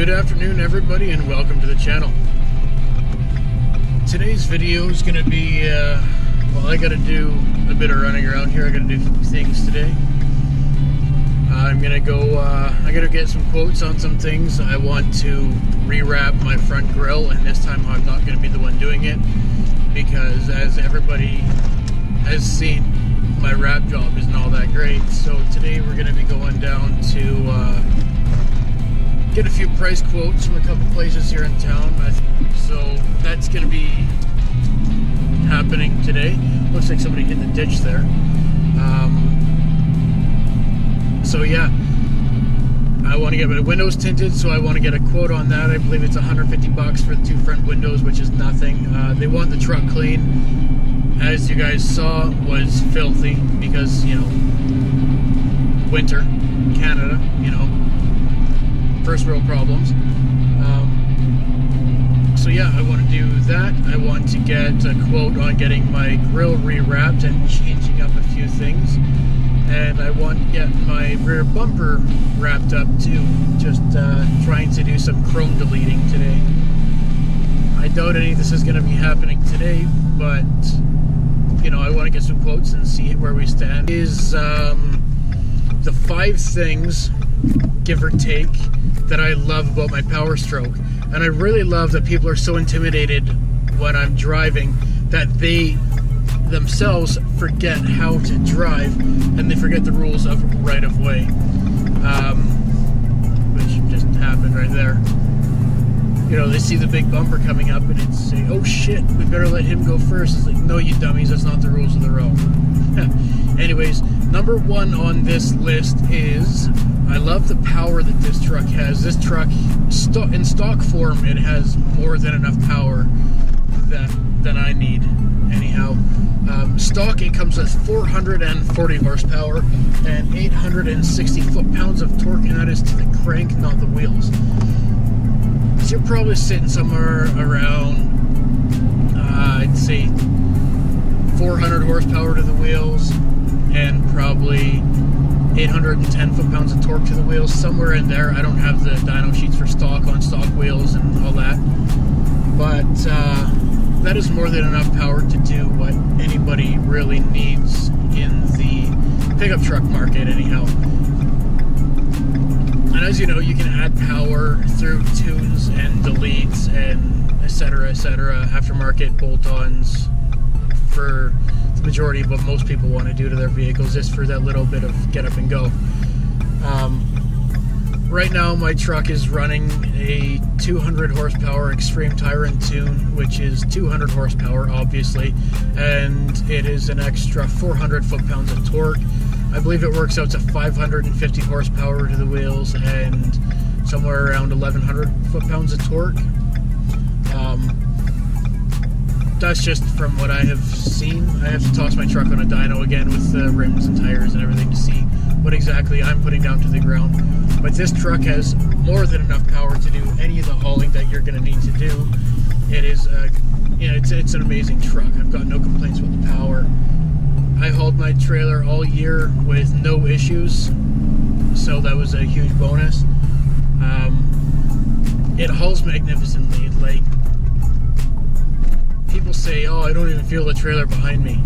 Good afternoon, everybody, and welcome to the channel. Today's video is going to be, well, I got to do a bit of running around here. I got to do things today. I'm going to go, I got to get some quotes on some things. I want to rewrap my front grille, and this time I'm not going to be the one doing it, because as everybody has seen, my wrap job isn't all that great. So today we're going to be going down to get a few price quotes from a couple places here in town. So that's going to be happening today. Looks like somebody hit the ditch there. So yeah, I want to get my windows tinted, so I want to get a quote on that. I believe it's $150 for the two front windows, which is nothing. They want the truck clean. As you guys saw, was filthy because, you know, winter, Canada, you know, first world problems. So yeah, I want to do that. I want to get a quote on getting my grille rewrapped and changing up a few things. And I want to get my rear bumper wrapped up too. Just trying to do some chrome deleting today. I doubt any of this is going to be happening today, but you know, I want to get some quotes and see where we stand. Is the 5 things, give or take, that I love about my Powerstroke. And I really love that people are so intimidated when I'm driving that they themselves forget how to drive, and they forget the rules of right-of-way, which just happened right there. You know, they see the big bumper coming up and it's say, oh shit, we better let him go first. It's like, no, you dummies, that's not the rules of the road. Anyways, number 1 on this list is, I love the power that this truck has. This truck, in stock form, it has more than enough power than I need. Anyhow, stock, it comes with 440 horsepower and 860 foot-pounds of torque, and that is to the crank, not the wheels. So you're probably sitting somewhere around, I'd say 400 horsepower to the wheels and probably 810 foot-pounds of torque to the wheels, somewhere in there. I don't have the dyno sheets for stock on stock wheels and all that, but that is more than enough power to do what anybody really needs in the pickup truck market anyhow. And as you know, you can add power through tunes and deletes and etc., aftermarket bolt-ons for the majority of what most people want to do to their vehicles, just for that little bit of get up and go. Right now my truck is running a 200 horsepower Extreme Tyrant tune, which is 200 horsepower obviously, and it is an extra 400 foot-pounds of torque. I believe it works out to 550 horsepower to the wheels and somewhere around 1100 foot-pounds of torque. That's just from what I have seen. I have to toss my truck on a dyno again with the rims and tires and everything to see what exactly I'm putting down to the ground. But this truck has more than enough power to do any of the hauling that you're going to need to do. It is, you know, it's an amazing truck. I've got no complaints with the power. I hauled my trailer all year with no issues, so that was a huge bonus. It hauls magnificently. Like, people say, oh, I don't even feel the trailer behind me.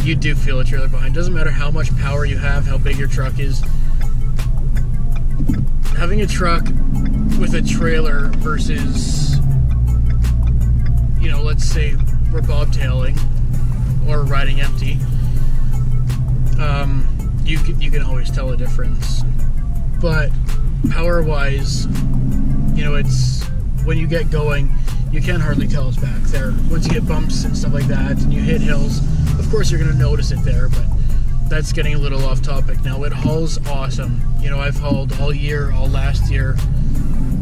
You do feel a trailer behind. Doesn't matter how much power you have, how big your truck is. Having a truck with a trailer versus, you know, let's say we're bobtailing or riding empty, you can always tell a difference. But power-wise, you know, it's when you get going, you can hardly tell it's back there. Once you hit bumps and stuff like that, and you hit hills, of course you're going to notice it there, but that's getting a little off topic now. It hauls awesome. You know, I've hauled all year, all last year,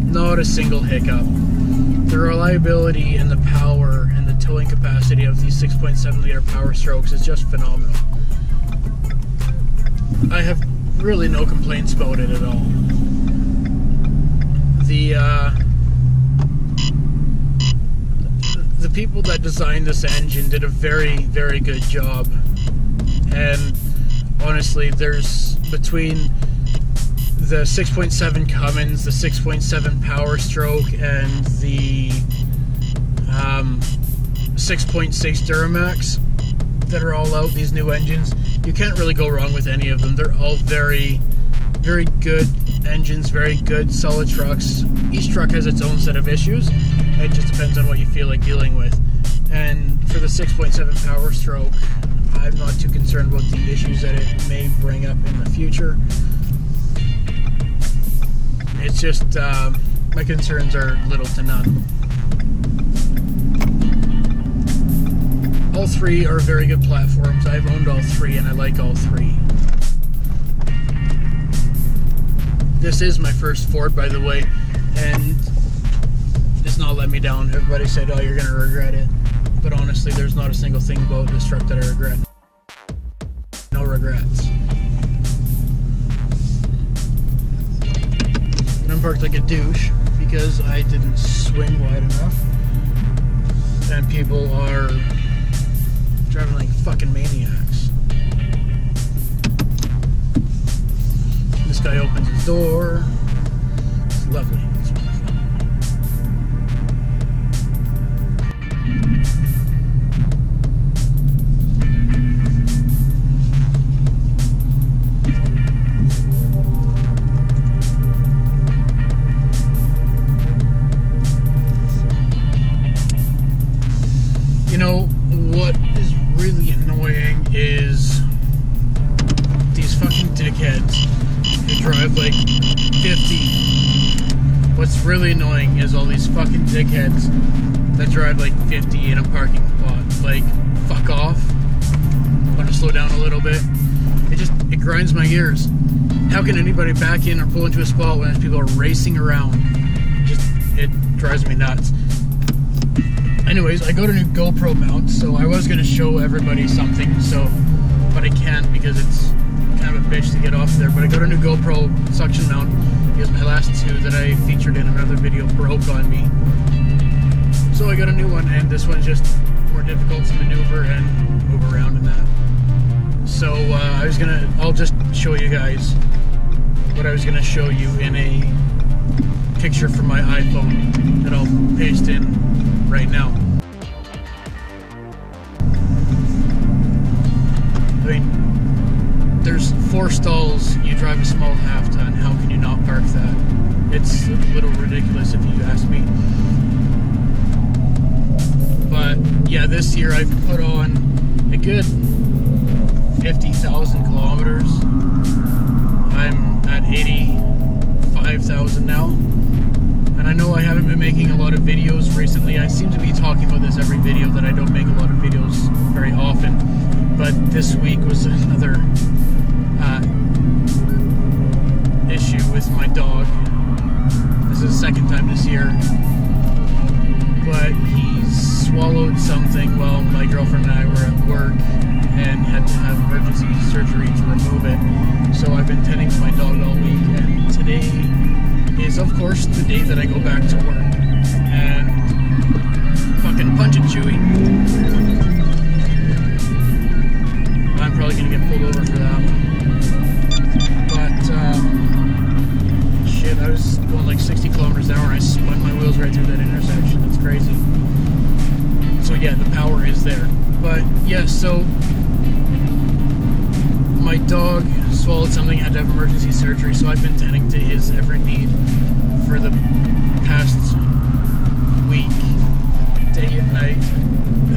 not a single hiccup. The reliability and the power and the towing capacity of these 6.7 liter Powerstrokes is just phenomenal. I have really no complaints about it at all. The people that designed this engine did a very, very good job, and honestly, there's between the 6.7 Cummins, the 6.7 Powerstroke, and the 6.6 Duramax that are all out, these new engines. You can't really go wrong with any of them. They're all very, very good engines, very good, solid trucks. Each truck has its own set of issues. It just depends on what you feel like dealing with. And for the 6.7 Powerstroke, I'm not too concerned about the issues that it may bring up in the future. It's just, my concerns are little to none. All three are very good platforms. I've owned all three and I like all three. This is my first Ford, by the way, and it's not let me down. Everybody said, oh, you're gonna regret it. But honestly, there's not a single thing about this truck that I regret. No regrets. And I'm parked like a douche because I didn't swing wide enough. And people are driving like fucking maniacs. This guy opens his door. It's lovely. It's wonderful. You know, what is really annoying is these fucking dickheads who drive like 50. What's really annoying is all these fucking dickheads that drive like 50 in a parking lot. Like, fuck off. I'm gonna slow down a little bit. It grinds my gears. How can anybody back in or pull into a spot when people are racing around? It drives me nuts. Anyways, I got a new GoPro mount, so I was going to show everybody something, but I can't because it's kind of a bitch to get off there. But I got a new GoPro suction mount because my last two that I featured in another video broke on me. So I got a new one, and this one's just more difficult to maneuver and move around in that. So I'll just show you guys what I was going to show you in a picture from my iPhone that I'll paste in right now. I mean, there's 4 stalls, you drive a small half-ton, how can you not park that? It's a little ridiculous if you ask me. But yeah, this year I've put on a good 50,000 kilometers. I'm at 85,000 now. And I know I haven't been making a lot of videos recently. I seem to be talking about this every video, that I don't make a lot of videos very often. But this week was another issue with my dog. This is the second time this year. But he swallowed something while my girlfriend and I were at work and had to have emergency surgery to remove it. So I've been tending to my dog all week, and today is of course the day that I go back to work. And fucking punch it, Chewy. I'm probably gonna get pulled over for that one. But shit, I was going like 60 kilometers an hour and I spun my wheels right through that intersection. That's crazy. So yeah, the power is there. But yeah, so my dog swallowed something, had to have emergency surgery, so I've been tending to his every need for the past week, day and night,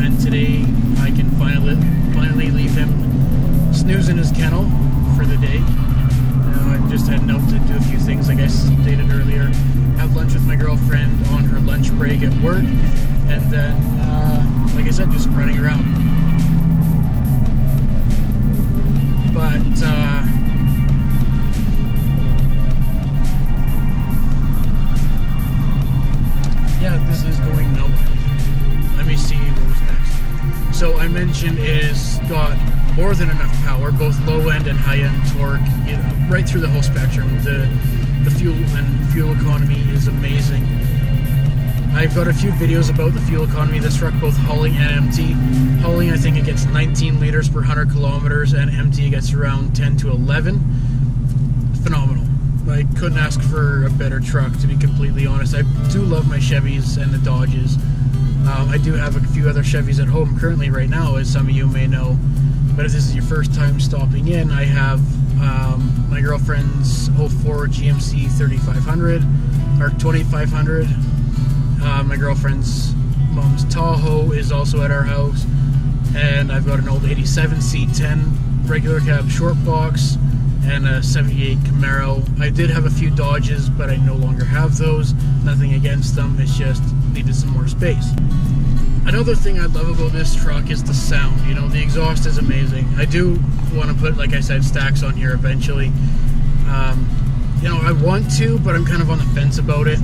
and today I can finally leave him snooze in his kennel for the day. I just had out to do a few things like I stated earlier, have lunch with my girlfriend on her lunch break at work, and then, like I said, just running around. But, yeah, this is going nowhere. Let me see what's next. So I mentioned it's got more than enough power, both low end and high end torque, you know, right through the whole spectrum. The fuel economy is amazing. I've got a few videos about the fuel economy of this truck, both hauling and empty. Hauling, I think it gets 19 liters per 100 kilometers, and empty it gets around 10 to 11. Phenomenal. I couldn't ask for a better truck, to be completely honest. I do love my Chevys and the Dodges. I do have a few other Chevys at home currently right now, as some of you may know. But if this is your first time stopping in, I have my girlfriend's 04 GMC 3500 or 2500. My girlfriend's mom's Tahoe is also at our house, and I've got an old 87 C10 regular cab short box and a 78 Camaro. I did have a few Dodges, but I no longer have those. Nothing against them, it's just needed some more space. Another thing I love about this truck is the sound. You know, the exhaust is amazing. I do want to put, like I said, stacks on here eventually. You know, I want to, but I'm kind of on the fence about it.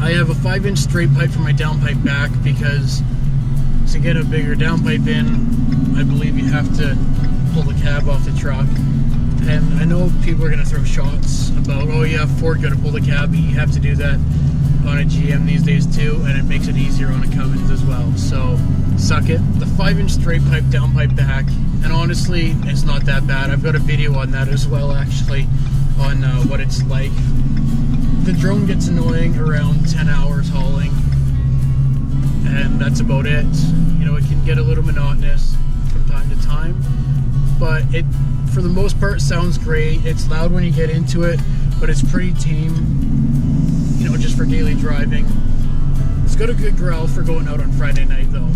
I have a 5-inch straight pipe for my downpipe back, because to get a bigger downpipe in, I believe you have to pull the cab off the truck. And I know people are going to throw shots about, oh yeah, Ford got to pull the cab, but you have to do that on a GM these days too, and it makes it easier on a Cummins as well. So suck it. The 5-inch straight pipe downpipe back, and honestly, it's not that bad. I've got a video on that as well, actually, on what it's like. The drone gets annoying around 10 hours hauling, and that's about it. You know, it can get a little monotonous from time to time, but it, for the most part, sounds great. It's loud when you get into it, but it's pretty tame, you know, just for daily driving. It's got a good growl for going out on Friday night, though.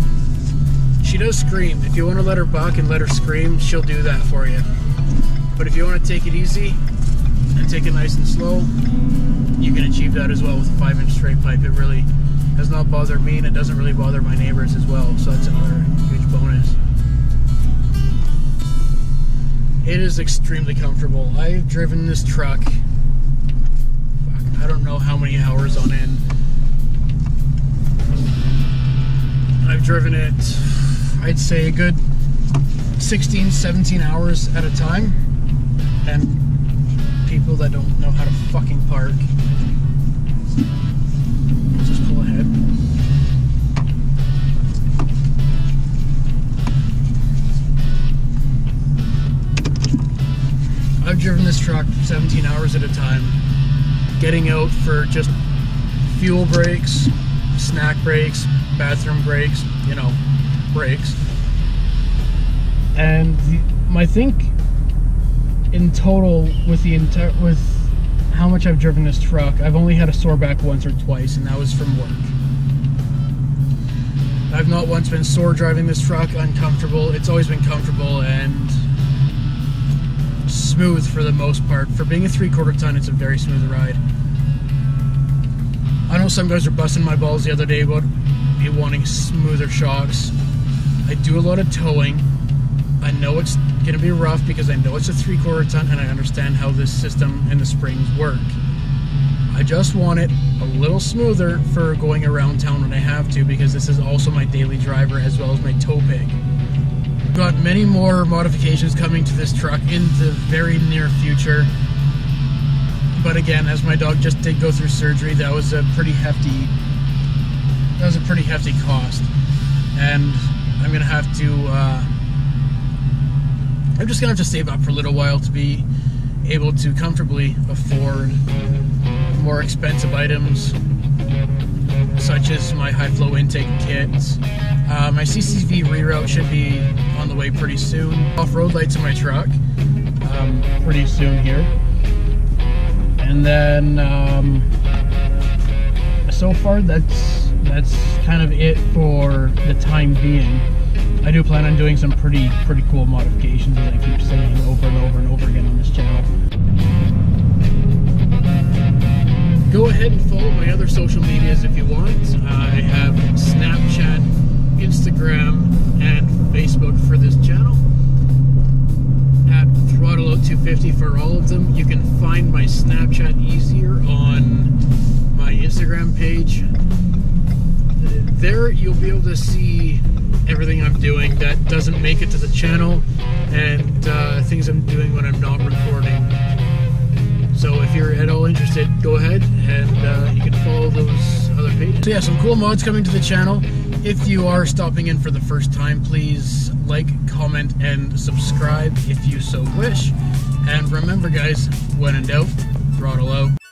She does scream. If you want to let her buck and let her scream, she'll do that for you. But if you want to take it easy and take it nice and slow, you can achieve that as well with a 5-inch straight pipe. It really does not bother me, and it doesn't really bother my neighbors as well, so that's another huge bonus. It is extremely comfortable. I've driven this truck, I don't know how many hours on end. I've driven it, I'd say a good 16, 17 hours at a time, and people that don't know how to fucking park, just pull ahead. I've driven this truck 17 hours at a time, getting out for just fuel breaks, snack breaks, bathroom breaks, you know, breaks. And I think in total, with how much I've driven this truck, I've only had a sore back once or twice, and that was from work. I've not once been sore driving this truck, uncomfortable. It's always been comfortable and smooth for the most part. For being a 3/4 ton, it's a very smooth ride. I know some guys are busting my balls the other day about me wanting smoother shocks. I do a lot of towing. I know it's gonna be rough because I know it's a 3/4 ton, and I understand how this system and the springs work. I just want it a little smoother for going around town when I have to, because this is also my daily driver as well as my tow pig. Got many more modifications coming to this truck in the very near future. But again, as my dog just did go through surgery, that was a pretty hefty cost. And I'm gonna have to I'm just gonna have to save up for a little while to be able to comfortably afford more expensive items, such as my high flow intake kits. My CCV reroute should be on the way pretty soon. Off-road lights in my truck pretty soon here. And then so far that's kind of it for the time being. I do plan on doing some pretty cool modifications, as I keep saying over and over and over again on this channel. Go ahead and follow my other social medias if you want. I have Snapchat, Instagram, and Facebook for this channel at ThrottleOut250 for all of them. You can find my Snapchat easier on my Instagram page. There you'll be able to see everything I'm doing that doesn't make it to the channel, and things I'm doing when I'm not recording. So if you're at all interested, go ahead and you can follow those other pages. So yeah, some cool mods coming to the channel. If you are stopping in for the first time, please like, comment, and subscribe if you so wish. And remember, guys, when in doubt, throttle out.